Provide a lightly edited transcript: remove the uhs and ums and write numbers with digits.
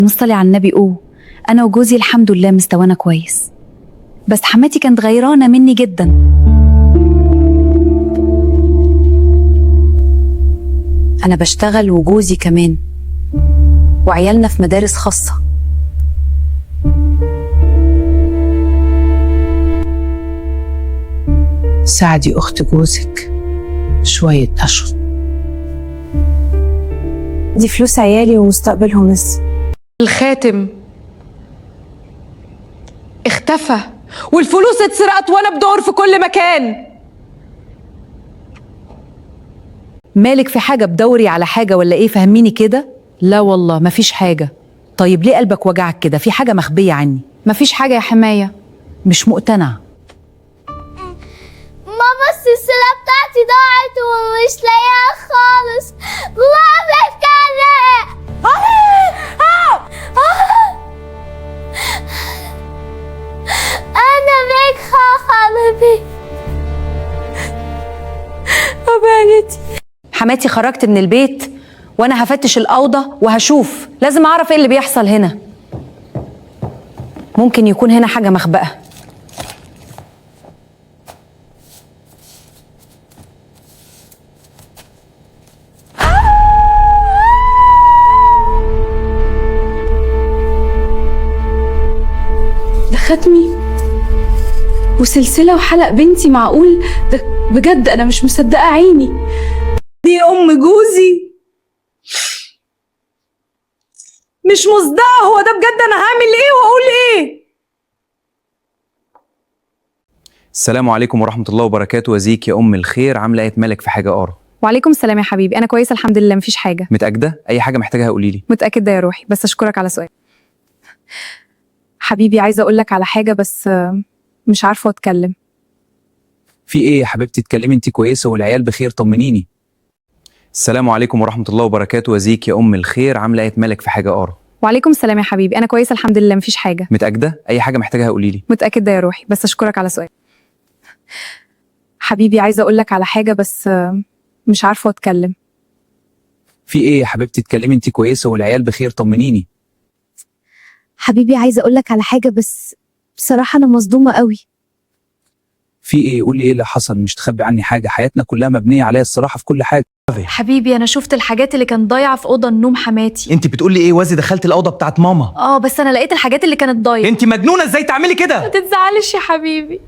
نصلي على النبي. انا وجوزي الحمد لله مستوانا كويس، بس حماتي كانت غيرانه مني جدا. انا بشتغل وجوزي كمان، وعيالنا في مدارس خاصه. ساعدي أخت جوزك شوية أشهر. دي فلوس عيالي ومستقبلهم لسه. الخاتم اختفى والفلوس اتسرقت وانا بدور في كل مكان. مالك في حاجه؟ بدوري على حاجه ولا ايه؟ فهميني كده. لا والله مفيش حاجه. طيب ليه قلبك وجعك كده؟ في حاجه مخبيه عني؟ مفيش حاجة يا حماية. مش مقتنعه. ماما السلسلة بتاعتي ضاعت ومش لاقيها خالص. الله بتتكلم. أنا ناجحة قلبي. أبانتي حماتي خرجت من البيت وانا هفتش الاوضه وهشوف، لازم اعرف ايه اللي بيحصل هنا. ممكن يكون هنا حاجه مخبأة. ده ختمي وسلسلة وحلق بنتي، معقول؟ ده بجد أنا مش مصدقة عيني. دي أم جوزي، مش مصدقة. هو ده بجد؟ أنا هعمل إيه وأقول إيه؟ السلام عليكم ورحمة الله وبركاته. وزيك يا أم الخير، عاملة إيه؟ مالك في حاجة قارة؟ وعليكم السلام يا حبيبي، أنا كويسة الحمد لله، مفيش حاجة. متأكدة؟ أي حاجة محتاجها قولي لي. متأكدة يا روحي، بس أشكرك على سؤال. حبيبي عايزة أقولك على حاجة بس مش عارفة أتكلم. في إيه يا حبيبتي؟ اتكلمي، أنت كويسة والعيال بخير، طمنيني. السلام عليكم ورحمة الله وبركاته. وزيك يا أم الخير، عاملة إيه؟ مالك في حاجة قارة؟ وعليكم السلام يا حبيبي، أنا كويسة الحمد لله، مفيش حاجة. متأكدة؟ أي حاجة محتاجها قولي لي. متأكدة يا روحي، بس أشكرك على سؤال. حبيبي عايزة أقولك على حاجة بس مش عارفة أتكلم. في إيه يا حبيبتي؟ اتكلمي، أنت كويسة والعيال بخير، طمنيني. حبيبي عايزة أقولك على حاجة بس بصراحة أنا مصدومة قوي. في إيه؟ قولي إيه اللي حصل، مش تخبي عني حاجة، حياتنا كلها مبنية عليها الصراحة في كل حاجة. حبيبي أنا شفت الحاجات اللي كانت ضايعة في أوضة النوم حماتي. انت بتقولي ايه؟ وازي دخلت الاوضه بتاعت ماما؟ بس أنا لقيت الحاجات اللي كانت ضايعة. انت مجنونه، ازاي تعملي كده؟ ما تتزعلش يا حبيبي.